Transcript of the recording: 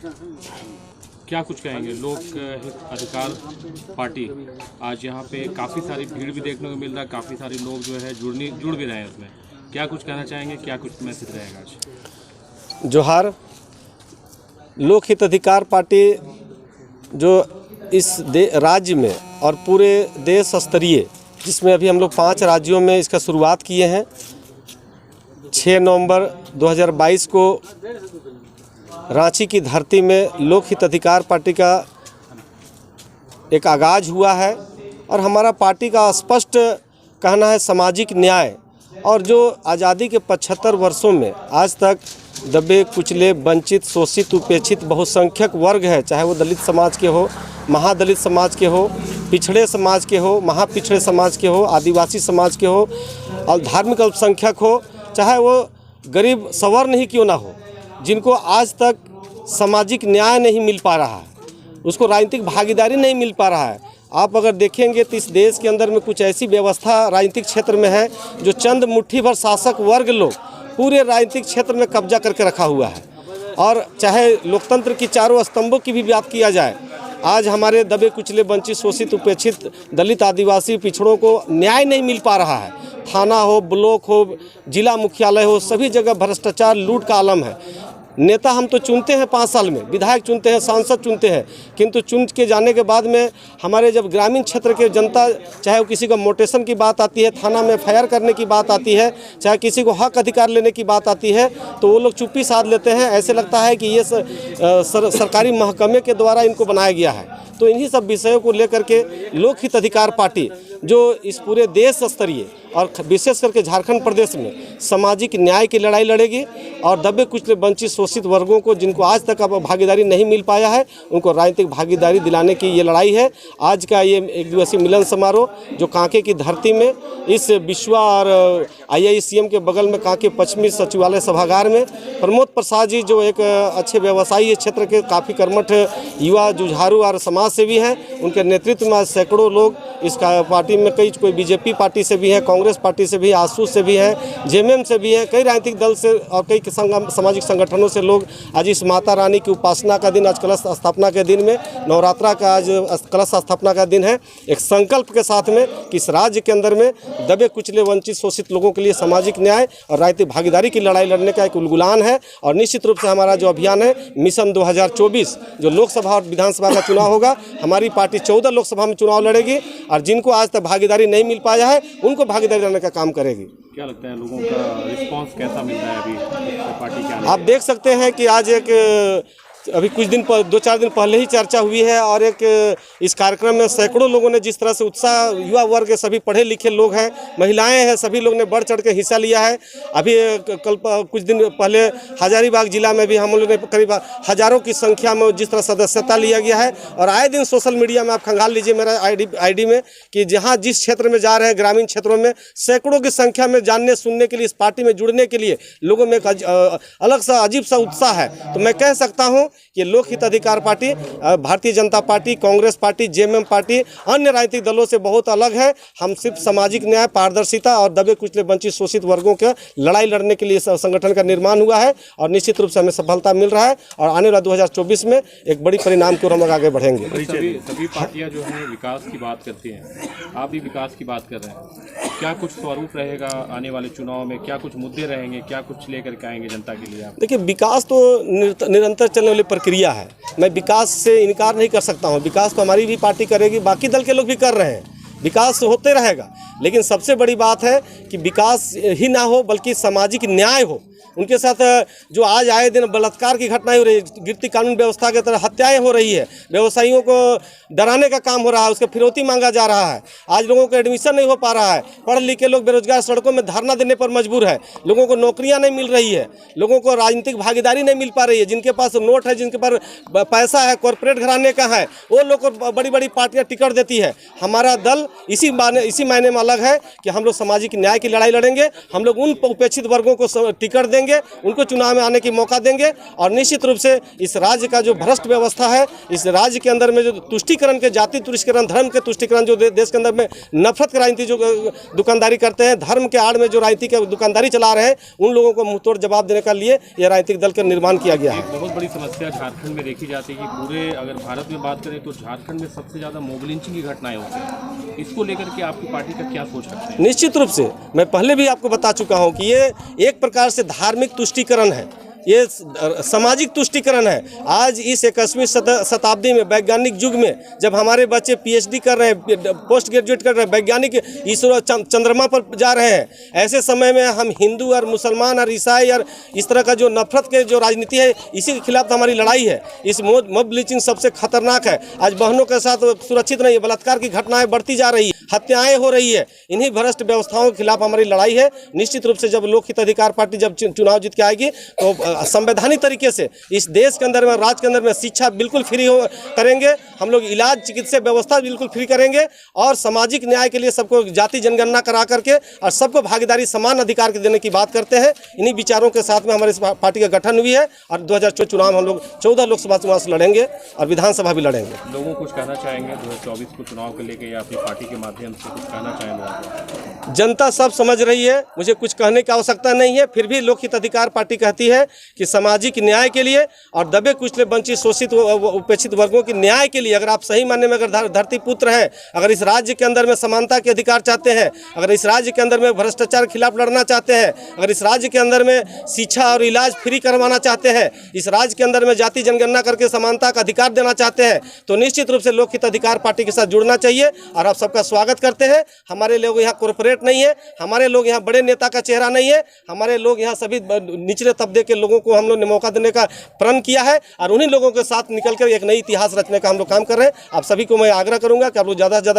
क्या कुछ कहेंगे? लोक हित अधिकार पार्टी आज यहाँ पे काफ़ी सारी भीड़ भी देखने को मिल रहा है, काफ़ी सारे लोग जो है जुड़ भी रहे हैं उसमें। क्या कुछ कहना चाहेंगे, क्या कुछ मैसेज रहेगा आज? जोहार। लोक हित अधिकार पार्टी जो इस राज्य में और पूरे देश स्तरीय, जिसमें अभी हम लोग 5 राज्यों में इसका शुरुआत किए हैं। 6 नवंबर 2022 को रांची की धरती में लोक हित अधिकार पार्टी का एक आगाज हुआ है और हमारा पार्टी का स्पष्ट कहना है सामाजिक न्याय और जो आज़ादी के 75 वर्षों में आज तक दबे कुचले वंचित शोषित उपेक्षित बहुसंख्यक वर्ग है, चाहे वो दलित समाज के हो, महादलित समाज के हो, पिछड़े समाज के हो, महापिछड़े समाज के हो, आदिवासी समाज के हो और धार्मिक अल्पसंख्यक हो, चाहे वो गरीब सवर्ण ही क्यों ना हो, जिनको आज तक सामाजिक न्याय नहीं मिल पा रहा है, उसको राजनीतिक भागीदारी नहीं मिल पा रहा है। आप अगर देखेंगे तो इस देश के अंदर में कुछ ऐसी व्यवस्था राजनीतिक क्षेत्र में है जो चंद मुट्ठी भर शासक वर्ग लोग पूरे राजनीतिक क्षेत्र में कब्जा करके रखा हुआ है। और चाहे लोकतंत्र की चारों स्तंभों की भी बात किया जाए, आज हमारे दबे कुचले वंचित शोषित उपेक्षित दलित आदिवासी पिछड़ों को न्याय नहीं मिल पा रहा है। थाना हो, ब्लॉक हो, जिला मुख्यालय हो, सभी जगह भ्रष्टाचार लूट का आलम है। नेता हम तो चुनते हैं 5 साल में, विधायक चुनते हैं, सांसद चुनते हैं, किंतु चुन के जाने के बाद में हमारे जब ग्रामीण क्षेत्र के जनता, चाहे वो किसी का मोटेशन की बात आती है, थाना में FIR करने की बात आती है, चाहे किसी को हक अधिकार लेने की बात आती है, तो वो लोग चुप्पी साध लेते हैं। ऐसे लगता है कि ये सरकारी महकमे के द्वारा इनको बनाया गया है। तो इन्हीं सब विषयों को लेकर के लोक हित अधिकार पार्टी जो इस पूरे देश स्तरीय और विशेष करके झारखंड प्रदेश में सामाजिक न्याय की लड़ाई लड़ेगी और दबे कुचले वंचित शोषित वर्गों को जिनको आज तक अब भागीदारी नहीं मिल पाया है, उनको राजनीतिक भागीदारी दिलाने की ये लड़ाई है। आज का ये 1 दिवसीय मिलन समारोह जो कांके की धरती में इस विश्वा और IICM के बगल में कांके पश्चिमी सचिवालय सभागार में प्रमोद प्रसाद जी जो एक अच्छे व्यवसायी है, क्षेत्र के काफ़ी कर्मठ युवा जुझारू और समाज सेवी हैं, उनके नेतृत्व में सैकड़ों लोग इस पार्टी में, कई कोई BJP पार्टी से भी है, कांग्रेस पार्टी से भी, आसू से भी है, JMM से भी है, कई राजनीतिक दल से और कई सामाजिक संगठनों से लोग आज इस माता रानी की उपासना का दिन, आज कलश स्थापना के दिन में, नवरात्रा का आज कलश स्थापना का दिन है, एक संकल्प के साथ में कि इस राज्य के अंदर में दबे कुचले वंचित शोषित लोगों के लिए सामाजिक न्याय और राजनीतिक भागीदारी की लड़ाई लड़ने का एक उलगुलान है। और निश्चित रूप से हमारा जो अभियान है मिशन 2024 जो लोकसभा और विधानसभा का चुनाव होगा, हमारी पार्टी 14 लोकसभा में चुनाव लड़ेगी और जिनको आज तक भागीदारी नहीं मिल पाया है उनको भागीदारी लाने का काम करेगी। क्या लगता है लोगों का रिस्पांस कैसा मिल रहा है अभी पार्टी के आने? आप देख सकते हैं कि आज अभी कुछ दिन 2-4 दिन पहले ही चर्चा हुई है और एक इस कार्यक्रम में सैकड़ों लोगों ने जिस तरह से उत्साह, युवा वर्ग के सभी पढ़े लिखे लोग हैं, महिलाएं हैं, सभी लोग ने बढ़ चढ़ के हिस्सा लिया है। अभी कल कुछ दिन पहले हजारीबाग जिला में भी हम लोग ने करीब हजारों की संख्या में जिस तरह सदस्यता लिया गया है। और आए दिन सोशल मीडिया में आप खंगाल लीजिए मेरा ID में कि जहाँ जिस क्षेत्र में जा रहे हैं ग्रामीण क्षेत्रों में सैकड़ों की संख्या में जानने सुनने के लिए, इस पार्टी में जुड़ने के लिए लोगों में एक अलग सा अजीब सा उत्साह है। तो मैं कह सकता हूँ ये लोक हित अधिकार party Bharatiya Janata party, Congress party, JMM party अन्य राजनीतिक दलों से बहुत अलग है। हम सिर्फ सामाजिक न्याय, पारदर्शिता और दबे कुचले वंचित शोषित वर्गों के लड़ाई लड़ने के लिए संगठन का निर्माण हुआ है और निश्चित रूप से हमें सफलता मिल रहा है और आने वाला 2024 में एक बड़ी परिणाम की ओर हम आगे बढ़ेंगे। सभी पार्टियां जो हैं विकास की बात करती हैं, आप भी विकास की बात कर रहे हैं, क्या कुछ स्वरूप रहेगा आने वाले चुनाव में? क्या कुछ मुद्दे रहेंगे? क्या कुछ लेकर के आएंगे जनता के लिए आप? देखिए, विकास तो निरंतर चलने वाली प्रक्रिया है। मैं विकास से इनकार नहीं कर सकता हूँ। विकास तो हमारी भी पार्टी करेगी, बाकी दल के लोग भी कर रहे हैं, विकास होते रहेगा। लेकिन सबसे बड़ी बात है कि विकास ही ना हो बल्कि सामाजिक न्याय हो। उनके साथ जो आज आए दिन बलात्कार की घटनाएं हो रही है, गिरती कानून व्यवस्था के तरह हत्याएं हो रही है, व्यवसायियों को डराने का काम हो रहा है, उसके फिरौती मांगा जा रहा है, आज लोगों को एडमिशन नहीं हो पा रहा है, पढ़ लिख के लोग बेरोजगार सड़कों में धरना देने पर मजबूर है, लोगों को नौकरियां नहीं मिल रही है, लोगों को राजनीतिक भागीदारी नहीं मिल पा रही है। जिनके पास नोट है, जिनके पास पैसा है, कॉरपोरेट घराने का है, वो लोग को बड़ी बड़ी पार्टियाँ टिकट देती है। हमारा दल इसी मायने में अलग है कि हम लोग सामाजिक न्याय की लड़ाई लड़ेंगे। हम लोग उन उपेक्षित वर्गों को टिकट देंगे करेंगे, उनको चुनाव में आने की मौका देंगे। और निश्चित रूप से इस राज्य का जो भ्रष्ट व्यवस्था है, इस राज्य के अंदर में जो तुष्टीकरण के, जाति तुष्टीकरण, धर्म के तुष्टीकरण, जो देश के अंदर में नफरत की राजनीति जो दुकानदारी करते हैं, धर्म के आड़ में जो राजनीति की दुकानदारी चला रहे हैं, उन लोगों को मुंहतोड़ जवाब देने के लिए यह राजनीतिक दल का निर्माण किया गया है। एक बहुत बड़ी समस्या झारखंड में देखी जाती है कि पूरे अगर भारत में बात करें तो झारखंड में सबसे ज़्यादा मॉब लिंचिंग की घटनाएं होती हैं। इसको लेकर के आपकी पार्टी का क्या सोच रखते हैं? निश्चित रूप से मैं पहले भी आपको बता चुका हूं कि ये एक प्रकार से धार्मिक तुष्टीकरण है, ये सामाजिक तुष्टीकरण है। आज इस 21वीं शताब्दी में, वैज्ञानिक युग में, जब हमारे बच्चे पीएचडी कर रहे हैं, पोस्ट ग्रेजुएट कर रहे हैं, वैज्ञानिक इसरो चंद्रमा पर जा रहे हैं, ऐसे समय में हम हिंदू और मुसलमान और ईसाई और इस तरह का जो नफरत के जो राजनीति है, इसी के खिलाफ हमारी लड़ाई है। इस मॉब लिंचिंग सबसे खतरनाक है। आज बहनों के साथ सुरक्षित नहीं है, बलात्कार की घटनाएं बढ़ती जा रही है, हत्याएं हो रही है। इन्हीं भ्रष्ट व्यवस्थाओं के खिलाफ हमारी लड़ाई है। निश्चित रूप से जब लोक हित अधिकार पार्टी जब चुनाव जीत के आएगी तो संवैधानिक तरीके से इस देश के अंदर में, राज्य के अंदर में शिक्षा बिल्कुल फ्री करेंगे, हम लोग इलाज चिकित्सा व्यवस्था बिल्कुल फ्री करेंगे और सामाजिक न्याय के लिए सबको जाति जनगणना करा करके और सबको भागीदारी, समान अधिकार के देने की बात करते हैं। इन्हीं विचारों के साथ में हमारी पार्टी का गठन हुई है और 2024 चुनाव हम लोग 14 लोकसभा चुनाव से लड़ेंगे और विधानसभा भी लड़ेंगे। लोगों को कुछ कहना चाहेंगे 2024 को चुनाव को लेकर या अपनी पार्टी के माध्यम से कुछ कहना चाहें लोगों को? जनता सब समझ रही है, मुझे कुछ कहने की आवश्यकता नहीं है। फिर भी लोक हित अधिकार पार्टी कहती है कि सामाजिक न्याय के लिए और दबे कुचले, वंचित, शोषित, उपेक्षित वर्गों के न्याय के लिए, अगर आप सही मानने में अगर धरती पुत्र हैं, अगर इस राज्य के अंदर में समानता के अधिकार चाहते हैं, अगर इस राज्य के अंदर में भ्रष्टाचार के खिलाफ लड़ना चाहते हैं, अगर इस राज्य के अंदर में शिक्षा और इलाज फ्री करवाना चाहते हैं, इस राज्य के अंदर में जाति जनगणना करके समानता का अधिकार देना चाहते हैं, तो निश्चित रूप से लोक हित अधिकार पार्टी के साथ जुड़ना चाहिए। और आप सबका स्वागत करते हैं। हमारे लोग यहाँ कॉर्पोरेट नहीं है, हमारे लोग यहाँ बड़े नेता का चेहरा नहीं है, हमारे लोग यहाँ सभी निचले तबके के लोगों को हम लोग ने मौका देने का प्रण किया है और उन्हीं लोगों के साथ निकलकर एक नई इतिहास रचने का हम लोग काम कर रहे हैं। आप सभी को मैं आग्रह करूंगा कि आप लोग ज़्यादा से ज़्यादा